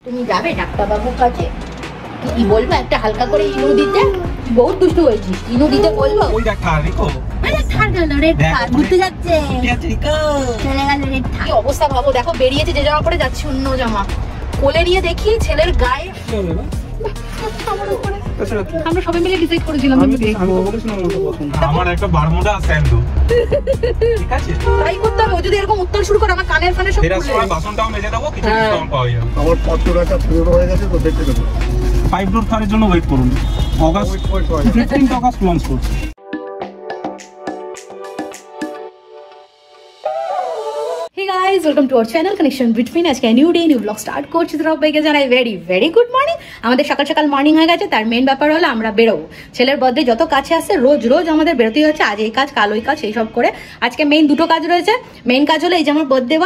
তুমি যাবে ডাক্তারবাবুর কাছে, কি বলবো একটা হালকা করে ইনো দিতে? বহুত দুষ্টু হয়েছিস, ইনো দিতে বলবো? ওই দেখ রিকো, আরে ছাড় গেল রেড কার ঘুরতে যাচ্ছে, চলে গেল রেড কার। কি অবস্থা ভাবো, দেখো বেরিয়েছে যে জামা পরে যাচ্ছে অন্য জামা, কোলে নিয়ে দেখি ছেলের গায়ে। আমরা সবাই মিলে ডিসাইড করেছিলাম আমার একটা বারমুডা স্যান্ডো, ঠিক আছে তাই করতে হবে। ও যদি এরকম উত্তর শুরু করে আমার কানের ফানে সব খুলে সময় বাসনটাও মেজে দেবো, কিছু ডিসকাউন্ট পাওয়া যাবে। আমার 500 টাকা পুরো হয়ে গেছে তো দেখতে দেবো। 5 ডোর কারের জন্য ওয়েট করুন, অগাস্ট 15 অগাস্ট লঞ্চ করছে। Hey guys, welcome to our channel Connection Between. আজকে new day new blog start করছি। তো সবাইকে জানাই ভেরি গুড মর্নিং। আমাদের সকাল সকাল মর্নিং হয়ে গেছে। তার মেন ব্যাপার হলো আমরা বেরোবো। ছেলের বার্থডে যত কাছে আসছে রোজ আমাদের বেরোতেই হচ্ছে। আজ এই কাজ কাল ওই কাজ এই সব করে আজকে মেইন দুটো কাজ রয়েছে। মেইন কাজ হলো এই যে আমার বার্থডে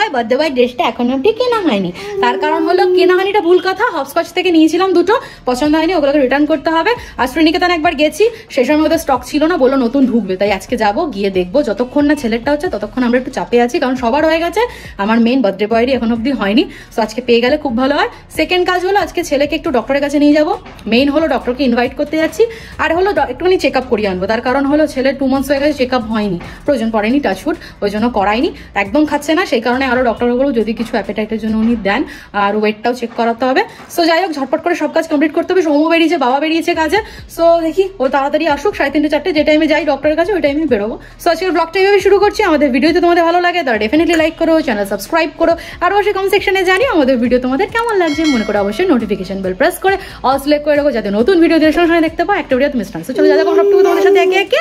বয় ড্রেসটা এখন অব্দি কেনা হয়নি। তার কারণ হলো কেনা হয়নিটা ভুল কথা। হপস্কচ থেকে নিয়েছিলাম দুটো, পছন্দ হয়নি, ওগুলোকে রিটার্ন করতে হবে। আর শ্রীনিকেতন একবার গেছি, সেই সময় ওদের স্টক ছিল না, বললো নতুন ঢুকবে, তাই আজকে যাবো, গিয়ে দেখবো। যতক্ষণ না ছেলেরটা হচ্ছে ততক্ষণ আমরা একটু চাপে আছি, কারণ সবার হয়ে গেছে, আমার মেইন বার্থডে বয়েরই এখন অব্দি হয়নি। সো আজকে পেয়ে গেলে খুব ভালো হয়। সেকেন্ড কাজ হলো আজকে ছেলেকে একটু ডক্টরের কাছে নিয়ে যাবো। মেইন হলো ডক্টরকে ইনভাইট করতে যাচ্ছি, আর হলো একটুখানি চেক আপ করিয়ে আনবো। তার কারণ হলো ছেলের 2 মান্থস হয়ে গেছে, চেক আপ হয়নি, প্রয়োজন পড়েনি, টাচউড, ওই জন্য করাইনি, একদম খাচ্ছে না। সেই কারণে আরো ডক্টরগুলো যদি কিছু অ্যাপেটাইটের জন্য উনি দেন, আর ওয়েটটাও চেক করাতে হবে। সো যাই হোক, ঝটপট করে সব কাজ কমপ্লিট করতে হবে। সৌম্য বেরিয়েছে, বাবা বেরিয়েছে কাজে। সো দেখি ও তাড়াতাড়ি আসুক, 3:30 4টে যে টাইমে যাই ডক্টরের কাছে ওই টাইমে বেরোবো। সো আজকের ব্লগটা এইভাবে শুরু করছি। আমাদের ভিডিওতে তোমাদের ভালো লাগে তাহলে ডেফিনেটলি লাইক করো, চ্যানেল সাবস্ক্রাইব করো, আর অবশ্যই কমেন্ট সেকশনে জানিও আমাদের ভিডিও তোমাদের কেমন লাগছে। মনে করে অবশ্যই নোটিফিকেশন বেল প্রেস করে অল সিলেক্ট করে রাখো, যাতে নতুন ভিডিও দিয়ে সঙ্গে দেখতে পাও, একটা ভিডিও মিস না। সো চলো যা যাবো সবটুকু তোমাদের সাথে একে একে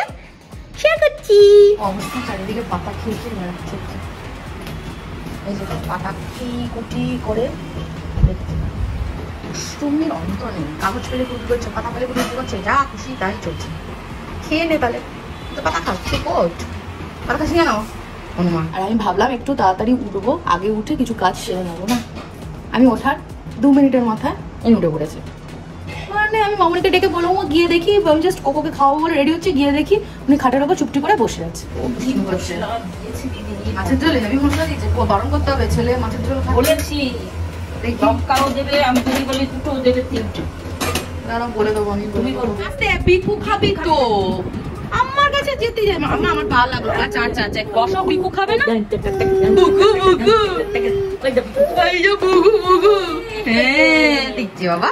শেয়ার করছি। অবস্থা চারিদিকে পাতা খেয়ে বেড়াচ্ছে, এই যে পাতা কুটি করে তুমি অন্ত নেই, কাগজ পেলে কুটি করছে, পাতা পেলে কুটি করছে, যা খুশি তাই চলছে। খেয়ে নে তাহলে, তো পাতা খাচ্ছে কোট, পাতা খাচ্ছি কেন অনুমান। আর আমি ভাবলাম একটু তাড়াতাড়ি উঠবো, আগে উঠে কিছু কাজ সেরে নেবো না। আমি ওঠার 2 মিনিটের মাথায় উনি উঠে পড়েছে। মানে আমি মামুনিকে ডেকে বলবো, গিয়ে দেখি, আমি জাস্ট কোকোকে খাওয়াবো বলে রেডি হচ্ছে, গিয়ে দেখি উনি খাটের ওপর চুপটি করে বসে আছে। মাছের ঝোল হেভি মশলা দিয়েছে, বারণ করতে হবে, ছেলে মাছের ঝোল বলেছি লঙ্কাও দেবে, আমি যদি বলি দুটো দেবে 3টে। দাঁড়াও বলে দেবো আমি, তুমি করবো। আস্তে বিকু খাবি তো, আমার কাছে যেতে যাই মামা, আমার ভালো লাগলো। আচ্ছা বসো, বিকু খাবে না? বুকু এই যে বুকু হ্যাঁ দিচ্ছি বাবা।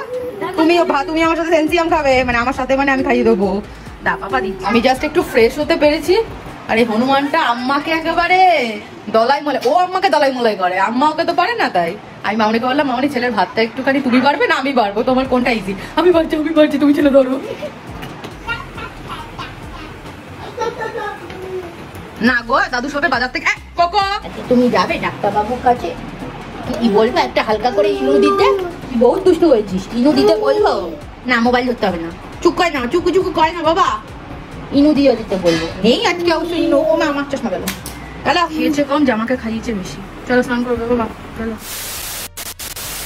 তুমি আমার সাথে সেন্সিয়াম খাবে, মানে আমার সাথে, মানে আমি খাইয়ে দেবো। দা বাবা দিচ্ছি। আমি জাস্ট একটু ফ্রেশ হতে পেরেছি। আর এই হনুমানটা আম্মাকে একেবারে দলাই মলাই, ও আম্মাকে দলাই মলাই করে, আম্মা ওকে তো পারে না। তাই আমি মামনিকে বললাম, মামনি ছেলের ভাতটা একটুখানি তুমি পারবে না আমি পারবো, তোমার কোনটা ইজি? আমি পারছি তুমি ছেলে ধরো না গো। দাদু সবে বাজার থেকে কোকো, তুমি যাবে ডাক্তারবাবুর কাছে, কি বলবো একটা হালকা করে ইনো দিতে? বহুত দুষ্টু হয়েছিস, ইনো দিতে বলবো না? মোবাইল ধরতে হবে না, চুপ করে না, চুকু করে না বাবা, ইনো দিয়ে দিতে বলবো। নেই আজকে অবশ্যই ইনো। ও মা আমার চশমা গেল, খেয়েছে কম, জামাকে খাইয়েছে বেশি। চলো স্নান করবো বাবা, চলো।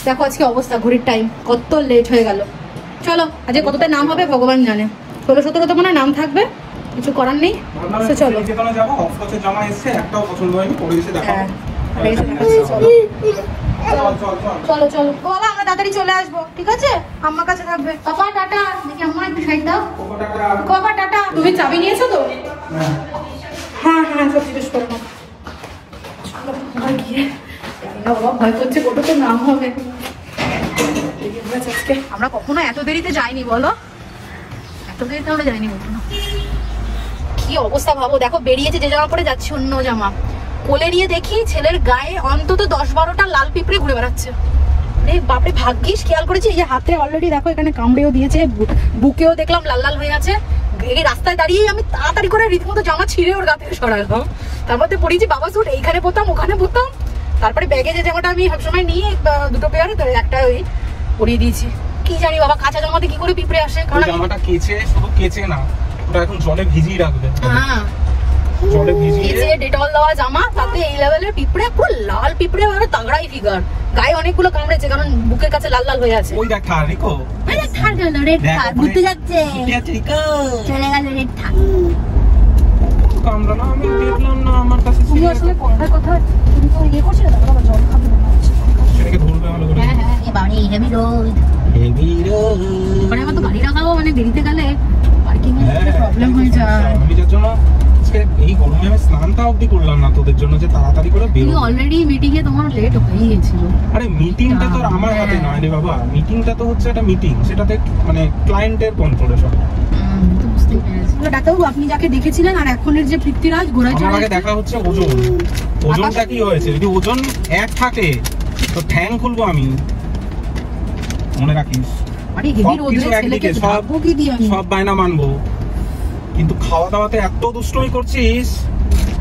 দেখো আজকে অবস্থা, ঘড়ির টাইম কত লেট হয়ে গেল। চলো আজকে কতটা নাম হবে ভগবান জানে, 16-17 তো মনে নাম থাকবে, কিছু করার নেই। চলো চলো বাবা, আমরা তাড়াতাড়ি চলে আসবো, ঠিক আছে? আম্মার কাছে থাকবে। বাবা টাটা, দেখি আম্মা একটু সাইড দাও। বাবা টাটা। তুমি চাবি নিয়েছো তো? হ্যাঁ সব জিজ্ঞেস করো না। বাবা ভয় করছে, কত তো নাম হবে। আজকে আমরা কখনো এত দেরিতে যাইনি, বলো? এত দেরিতে আমরা যাইনি কখনো। কি অবস্থা ভাবো, দেখো বেরিয়েছে যে জামা পরে যাচ্ছে অন্য জামা, কোলে নিয়ে দেখি ছেলের গায়ে অন্তত 10-12টা লাল পিঁপড়ে ঘুরে বেড়াচ্ছে। বাপরে ভাগ্যিস খেয়াল করেছি, এই যে হাতে অলরেডি দেখো এখানে কামড়েও দিয়েছে, বুকেও দেখলাম লাল হয়ে আছে। এই রাস্তায় দাঁড়িয়ে আমি তাড়াতাড়ি করে রীতিমতো জামা ছিঁড়ে ওর গা থেকে সরালাম। তারপর তো পড়েছি বাবা স্যুট, এইখানে পরতাম ওখানে পরতাম। তারপরে ব্যাগে যে জামাটা আমি সবসময় নিয়ে 2 পেয়ারে, একটা ওই পরিয়ে দিয়েছি। কি জানি বাবা, কাঁচা জামাতে কি করে পিঁপড়ে আসে? কারণ জামাটা শুধু কেচে না, ওটা এখন জলে ভিজিয়ে রাখবে। হ্যাঁ জলে ভিজিয়ে ডেটল দেওয়া জামা, তাতে এই লেভেলের পিঁপড়ে, পুরো লাল পিঁপড়ে, মানে তাগড়াই ফিগার, গায়ে অনেকগুলো কামড়েছে, কারণ বুকের কাছে লাল হয়ে আছে। ওই দেখ রিকো, আরে ছাড় গেল রেড কার ঘুরতে যাচ্ছে, চলে গেল রেড কার। কামড়ানো আমি দেখলাম না, আমার কাছে তুমি আসলে কথা তুমি তো ইয়ে করছিলে, বাবা জল খাবে না, সেটাকে ধরবে ভালো করে। হ্যাঁ বাড়ি হেভি রোড। মানে আমার তো গাড়ি রাখাও মানে দেরিতে গেলে পার্কিং এর প্রবলেম হয়ে যায়। আমি যার জন্য আজকে এই গরমে আমি স্নানটা অবধি করলাম না তোদের জন্য, যে তাড়াতাড়ি করে বেরো। তুমি অলরেডি মিটিং এ তোমার লেট হয়ে গেছিল। আরে মিটিংটা তো আমার হাতে নয় রে বাবা, মিটিংটা তো হচ্ছে একটা মিটিং, সেটাতে মানে ক্লায়েন্টের কন্ট্রোলে সব। তো বুঝতেই পেরেছি। ডাক্তারবাবু আপনি যাকে দেখেছিলেন আর এখনের যে পৃথ্বীরাজ ঘোড়ায় চড়ে, আমাকে দেখা হচ্ছে ওজন, ওজনটা কি হয়েছে? যদি ওজন এক থাকে তো ঠ্যাং খুলবো আমি, মনে রাখিস। আরে হেভি রোদে ছেলেকে ভাববো কি দিয়ে আমি? সব বায়না মানবো, কিন্তু খাওয়া দাওয়াতে এত দুষ্টুমি করছিস,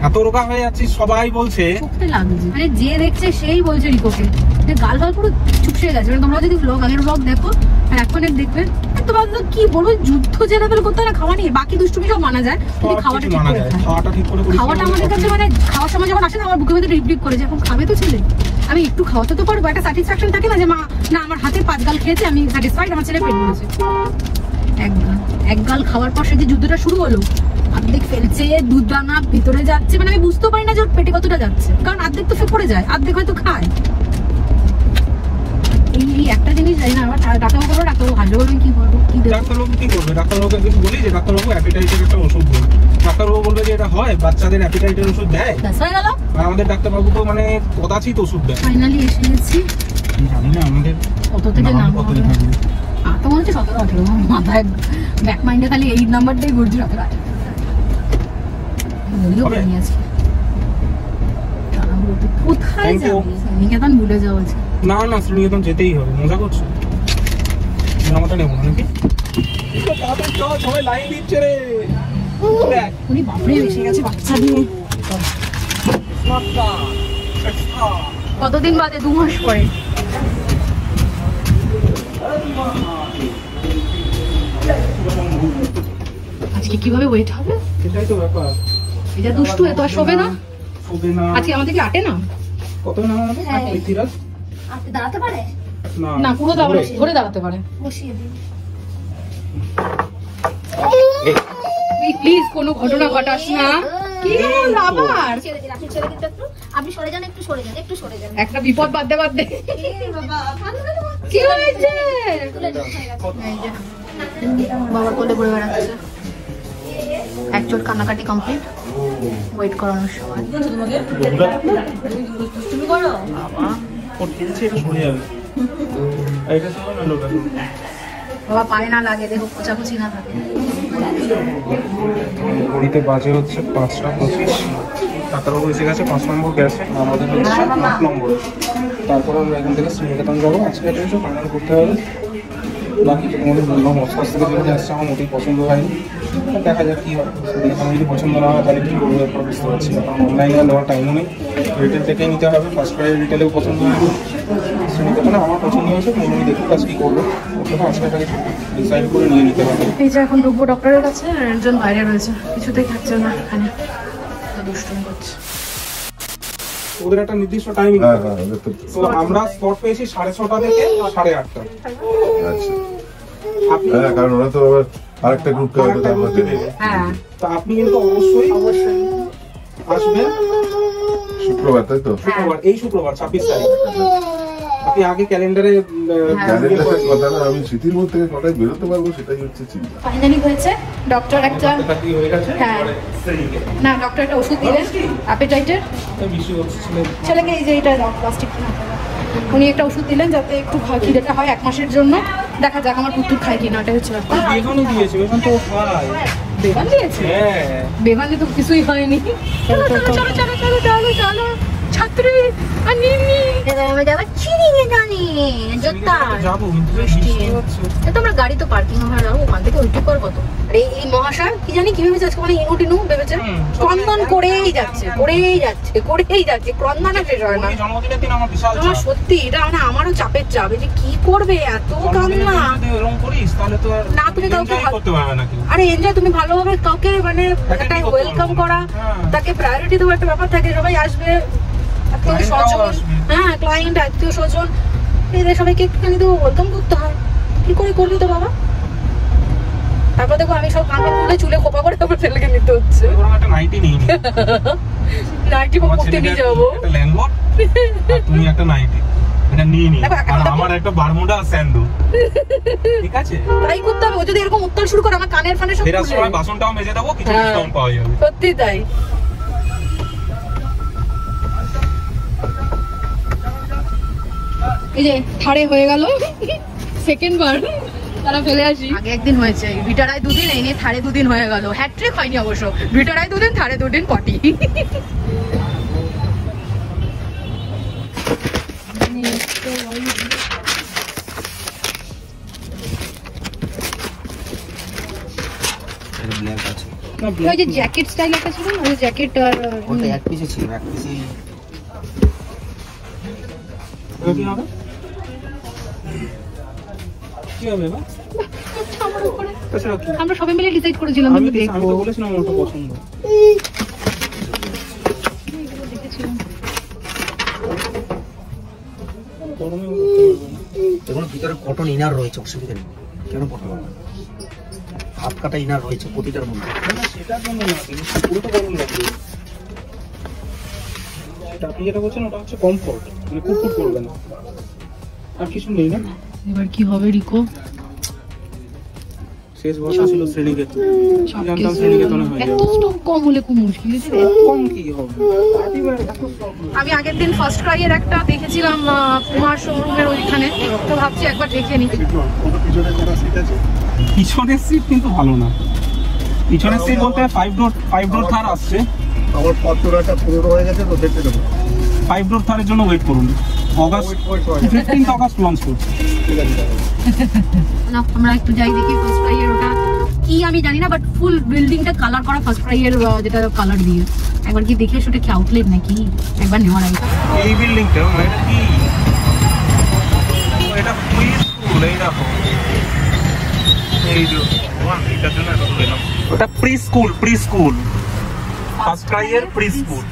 এত রোগা হয়ে যাচ্ছিস, সবাই বলছে। চোখে লাগছে, মানে যে দেখছে সেই বলছে রিপোর্টে যে গাল গাল পুরো চুপসে গেছে। মানে তোমরা যদি আগের ব্লগ দেখো আর এখনের দেখবে, তোমার তো কি বলবো, যুদ্ধ যে লেভেল করতে না খাওয়া নিয়ে, বাকি দুষ্টুমি সব মানা যায়, কিন্তু খাওয়াটা ঠিক করে খাওয়াটা আমাদের কাছে মানে খাওয়ার সময় যখন আসে না, আমার বুকের মধ্যে রিপ রিপ করে যে এখন খাবে তো ছেলে, আমি একটু খাওয়াতে তো পারবো। একটা স্যাটিসফ্যাকশন থাকে না যে মা না আমার হাতে 5 গাল খেয়েছে, আমি স্যাটিসফাইড, আমার ছেলে পেট ভরেছে। এক গাল খাওয়ার পর সে যে যুদ্ধটা শুরু হলো, অর্ধেক ফেলছে, দুধ দানা ভিতরে যাচ্ছে, মানে আমি বুঝতে পারি না যে ওর পেটে কতটা যাচ্ছে, কারণ অর্ধেক তো পড়ে যায়, অর্ধেক হয়তো খায়। এই একটা জিনিস জানি না, আবার ডাক্তারবাবু করবো, ডাক্তারবাবু হাজবে বলবেন কি করবো, কি দেবো? ডাক্তারবাবু কি করবে? ডাক্তারবাবুকে কিছু বলি যে ডাক্তারবাবু অ্যাপিটাইটের একটা ওষুধ দেন। ডাক্তারবাবু বলবে যে এটা হয়, বাচ্চাদের অ্যাপিটাইটের ওষুধ দেয়। হয়ে গেল। আর আমাদের ডাক্তারবাবু তো মানে কদাচিৎ ওষুধ দেয়। ফাইনালি এসে গেছি। জানি না আমাদের কত থেকে নাম হবে, তো মনে হচ্ছে 17-18, মাথায় ব্যাক মাইন্ডে খালি এই নাম্বারটাই ঘুরছি, 17-18 কোথায় যাবে? নিকেতন ভুলে যাওয়া উচিত। না না, শ্রীনিকেতন যেতেই হবে। মজা করছো? জামাটা নেবো নাকি? সবাই লাইন দিচ্ছে রে। উনি বাপরে এসে গেছে বাচ্চা নিয়ে। কতদিন বাদে? 2 মাস পরে। আজকে কিভাবে ওয়েট হবে? সেটাই তো ব্যাপার। এটা দুষ্টু, এত আর শোবে না। আজকে আমাদের কি আটে না? কত না পৃথ্বীরাজ আপনি দাঁড়াতে পারে না, পুরো ধরে দাঁড়াতে পারে। বসিয়ে দিন। প্লিজ কোনো ঘটনা ঘটাস না। কি হলো আবার? ছেড়ে দিন, আপনি ছেড়ে দিন তো একটু। আপনি সরে যান, একটু সরে যান, একটু সরে যান। একটা বিপদ বাদতে বাদতে বাবা ভালো ভালো কি হয়েছে? তুলে দিন, হয়ে গেছে। বাবার কোলে ঘুরে বেড়াচ্ছে। একজোট কান্নাকাটি কমপ্লিট, ওয়েট করানোর সময়। তুমি করো বাবা, পায়ে না লাগে, দেখো কোচাকুচি না থাকে। ঘড়িতে বাজে হচ্ছে 5:25। ডাক্তারবাবু এসে গেছে 5 নম্বর গ্যাসে, আমাদের হচ্ছে 8 নম্বর। তারপর আমরা এখান থেকে শ্রীনিকেতন যাবো। আজকে এটা কিছু ফাইনাল করতে হবে। বাকি তো তোমাদের বললাম, হসপাস থেকে যেটা আসছে আমার মোটেই পছন্দ হয়নি। দেখা যাক কি হয়। আমার যদি পছন্দ না হয় তাহলে কী করবো এরপর বুঝতে পারছি না, কারণ অনলাইনে নেওয়ার টাইমও নেই। রিটেল থেকেই নিতে হবে। ফার্স্ট প্রাইজ রিটেলেও পছন্দ হয়নি, শ্রীনিকেতনে আমার পছন্দ হয়েছে। আমি দেখি কাজ কী করবো, ওটা তো আজকে কিছু ডিসাইড করে নিয়ে নিতে হবে। এই যে এখন ঢুকবো ডক্টরের কাছে, আর একজন বাইরে রয়েছে, কিছুতেই থাকছে না এখানে, দুষ্টুমি করছে। ওদের একটা নির্দিষ্ট টাইমিং, তো আমরা স্পট পেয়েছি 6:30 থেকে 8:30। আচ্ছা, হ্যাঁ, কারণ ওরা তো আবার আরেকটা গ্রুপ হ্যাঁ, তো আপনি কিন্তু অবশ্যই আসবেন শুক্রবার, তাই তো? শুক্রবার, এই শুক্রবার 26 তারিখ। আপনি আগে ক্যালেন্ডারে কথা না, আমি স্মৃতির মধ্যে থেকে কটায় বেরোতে পারবো সেটাই হচ্ছে চিন্তা। ফাইনালি হয়েছে। ডক্টর একটা হয়ে গেছে। হ্যাঁ না, ডক্টর একটা ওষুধ দিলেন অ্যাপেটাইটের। ছেলেকে এই যে এটা প্লাস্টিক, উনি একটা ওষুধ দিলেন যাতে একটু খিদেটা হয় 1 মাসের জন্য। দেখা যাক আমার পুত্র খায় কিনা, ওটাই হচ্ছে ব্যাপার। বেগুনও দিয়েছে, বেগুন তো খায়। বেগান দিয়েছে? হ্যাঁ, বেগানে তো কিছুই হয়নি। চলো চলো চলো চলো চলো চলো চলো ছাত্রী আর নিনি আমি যাবো চিড়িয়াখানা জোতা। যাবো কিন্তু বৃষ্টি হচ্ছে। তোমরা গাড়ি তো পার্কিং ওখানে যাবো, ওখান থেকে ওইটুকু কর কত। আর এই মহাশয় কি জানি কি ভেবেছে আজকে, মানে ইনু টিনু ভেবেছে, ক্রন্দন করেই যাচ্ছে করেই যাচ্ছে করেই যাচ্ছে, ক্রন্দনা শেষ হয় না। জন্মদিনের দিন আমার বিশাল আমার সত্যি এটা মানে আমারও চাপের চাপ, যে কি করবে এত কান্না। এরকম করিস তাহলে তো আর না, তুমি কাউকে করতে পারবে না। আরে এনজয়, তুমি ভালোভাবে কাউকে মানে একটা ওয়েলকাম করা, তাকে প্রায়োরিটি দেওয়ার একটা ব্যাপার থাকে। সবাই আসবে, আত্মীয় স্বজন, হ্যাঁ ক্লায়েন্ট, আত্মীয় স্বজন, এদের সবাইকে একটুখানি তো ওয়েলকাম করতে হয়। কি করে করবি তো বাবা? তারপর দেখো আমি সব কান্না তুলে চুলে খোপা করে তারপর ছেলেকে নিতে হচ্ছে। একটা নাইটি নিয়ে নাইটি পরতে নিয়ে যাবো, একটা ল্যাঙ্গট, তুমি একটা নাইটি। এটা নিয়ে নি আর আমার একটা বারমুডা স্যান্ডো ঠিক আছে তাই করতে হবে। ও যদি এরকম উত্তর শুরু করে আমার কানের ফানে সব ফেরার সময় বাসনটাও মেজে দেবো, কিছু ডিসকাউন্ট পাওয়া যাবে। সত্যি তাই। এই যে ধারে হয়ে গেল সেকেন্ড বার, তারা ফেলে আসি। আগে একদিন হয়েছে ভিটারায় 2 দিন, এই নিয়ে থারে 2 দিন হয়ে গেল। হ্যাট্রিক হয়নি অবশ্য, ভিটারায় 2 দিন, থারে 2 দিন পটি। ওই যে জ্যাকেট স্টাইল একটা ছিল না, ওই জ্যাকেট আর ওটা এক পিসে ছিল, এক পিসে কি হবে কি হবে না আমরা সবাই মিলে ডিসাইড করেছিলাম আমি দেখবো। তো বলেছিলাম ওটা পছন্দ। এগুলো ভিতরে কটন ইনার রয়েছে, অসুবিধা নেই, কেন পড়তে পারবে না। হাত কাটা ইনার রয়েছে প্রতিটার মধ্যে। সেটার জন্য না, জিনিসটা পুরোটা গরম লাগবে। এটা আপনি যেটা বলছেন ওটা হচ্ছে কমফোর্ট, মানে কুটকুট করবে না, আর কিছু নেই না। এবার কি হবে রিকো? শেষ বর্ষা ছিল শ্রেণীকেতন, জানতাম শ্রেণীকেতনে হয়ে এত যাবে। স্টক কম হলে খুব মুশকিল। কম কি হবে? আমি আগের দিন ফার্স্ট ক্রাইয়ের একটা দেখেছিলাম কুমার শোরুমের ওইখানে, তো ভাবছি একবার দেখে নি। পিছনের সিট কিন্তু ভালো না। পিছনের সিট বলতে 5 ডোর থার আসছে। আমার 15টা 15 হয়ে গেছে তো দেখতে দেবো। 5 ডোর থারের জন্য ওয়েট করুন, অগাস্ট 15 অগাস্ট লঞ্চ করছে। না আমরা একটু যাই দেখি ফার্স্ট ক্রাইয়ের ওটা কি আমি জানি না, বাট ফুল বিল্ডিংটা কালার করা ফার্স্ট ক্রাইয়ের, যেটা কালার দিয়ে। একবার কি দেখে সেটা কি আউটলেট নাকি একবার নেওয়ার আগে। এই বিল্ডিংটা এটা কি? এটা প্রি স্কুল, এই দেখো এই যে এটার জন্য এত দূরে না। ওটা প্রি স্কুল ফার্স্ট ক্রাইয়ের প্রি স্কুল,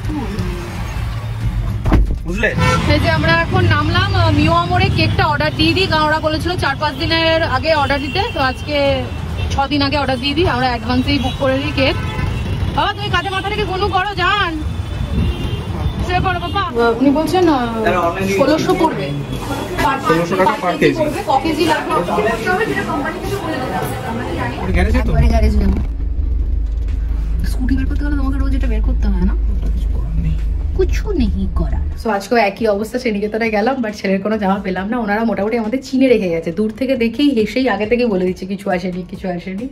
বুঝলে? এই যে আমরা এখন নামলাম মিও আমরে, কেকটা অর্ডার দিয়ে দিই, কারণ ওরা বলেছিল 4-5 দিনের আগে অর্ডার দিতে, তো আজকে 6 দিন আগে অর্ডার দিয়ে দিই। আমরা অ্যাডভান্সেই বুক করে দিই কেক। বাবা তুমি কাঁধে মাথা রেখে গুনু করো, যান সে করো বাবা। আপনি বলছেন 1600 পড়বে, 1600 টাকা পার কেজি। ক কেজি লাগবে গ্যারেজে তো গ্যারেজ যাবো। স্কুটি বের করতে গেলে তোমাকে রোজ এটা বের করতে হয় না, কিছু নেই করা। সো আজকেও একই অবস্থা, শ্রেণীকেতনে গেলাম, বাট ছেলের কোনো জামা পেলাম না। ওনারা মোটামুটি আমাদের চিনে রেখে গেছে, দূর থেকে দেখেই হেসেই আগে থেকে বলে দিচ্ছে কিছু আসেনি।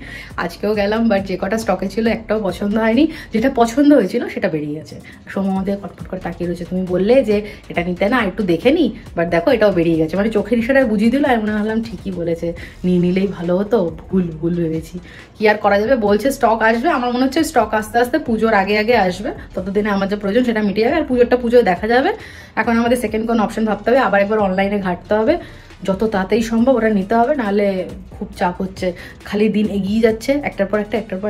আজকেও গেলাম, বাট যে কটা স্টকে ছিল একটাও পছন্দ হয়নি। যেটা পছন্দ হয়েছিল সেটা বেরিয়ে গেছে। সোমা আমাদের কটফট করে তাকিয়ে রয়েছে, তুমি বললে যে এটা নিতে না, একটু দেখে নি, বাট দেখো এটাও বেরিয়ে গেছে। মানে চোখের ইশারায় বুঝিয়ে দিল, আর মনে হলাম ঠিকই বলেছে, নিয়ে নিলেই ভালো হতো, ভুল ভেবেছি। কি আর করা যাবে, বলছে স্টক আসবে। আমার মনে হচ্ছে স্টক আস্তে আস্তে পুজোর আগে আসবে, ততদিনে আমার যে প্রয়োজন সেটা মিটে যাবে, আর পুজোয় দেখা যাবে। এখন আমাদের সেকেন্ড কোনো অপশন ভাবতে হবে, আবার একবার অনলাইনে ঘাঁটতে হবে, যত তাড়াতাড়ি সম্ভব ওটা নিতে হবে, নাহলে খুব চাপ হচ্ছে, খালি দিন এগিয়ে যাচ্ছে একটার পর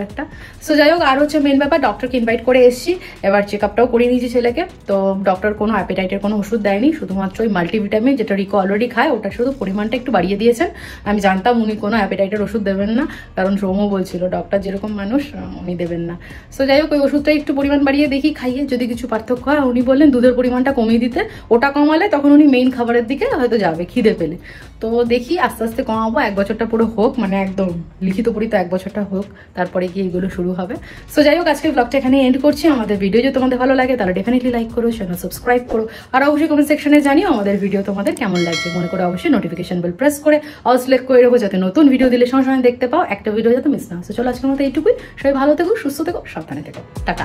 একটা। সো যাই হোক, আর হচ্ছে মেন ব্যাপার, ডক্টরকে ইনভাইট করে এসেছি, এবার চেক আপটাও করিয়ে নিয়েছি ছেলেকে। তো ডক্টর কোনো অ্যাপেটাইটের কোনো ওষুধ দেয়নি, শুধুমাত্র ওই মাল্টিভিটামিন যেটা রিকো অলরেডি খায়, ওটা শুধু পরিমাণটা একটু বাড়িয়ে দিয়েছেন। আমি জানতাম উনি কোনো অ্যাপেটাইটের ওষুধ দেবেন না, কারণ সৌম্য বলছিল ডক্টর যেরকম মানুষ উনি দেবেন না। সো যাই হোক, ওই ওষুধটা একটু পরিমাণ বাড়িয়ে দেখি খাইয়ে, যদি কিছু পার্থক্য হয়। উনি বললেন দুধের পরিমাণটা কমিয়ে দিতে, ওটা কমালে তখন উনি মেইন খাবারের দিকে হয়তো যাবে খিদে পেলে। তো দেখি আস্তে আস্তে কমাবো, 1 বছরটা পুরো হোক, মানে একদম লিখিত পড়িত 1 বছরটা হোক, তারপরে কি এগুলো শুরু হবে। সো যাই হোক, আজকে ব্লগটা এখানে এন্ড করছি। আমাদের ভিডিও যদি তোমাদের ভালো লাগে তাহলে ডেফিনেটলি লাইক করো, চ্যানেল সাবস্ক্রাইব করো, আর অবশ্যই কমেন্ট সেকশনে জানিও আমাদের ভিডিও তোমাদের কেমন লাগছে। মনে করে অবশ্যই নোটিফিকেশন বেল প্রেস করে অল সিলেক্ট করে রাখো, যাতে নতুন ভিডিও দিলে সঙ্গে সঙ্গে দেখতে পাও, একটা ভিডিও যাতে মিস না হয়। চলো আজকের মতো এইটুকুই, সবাই ভালো থেকো, সুস্থ থেকো, সাবধানে থেকো, টাটা।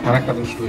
আরেকটা দুষ্টু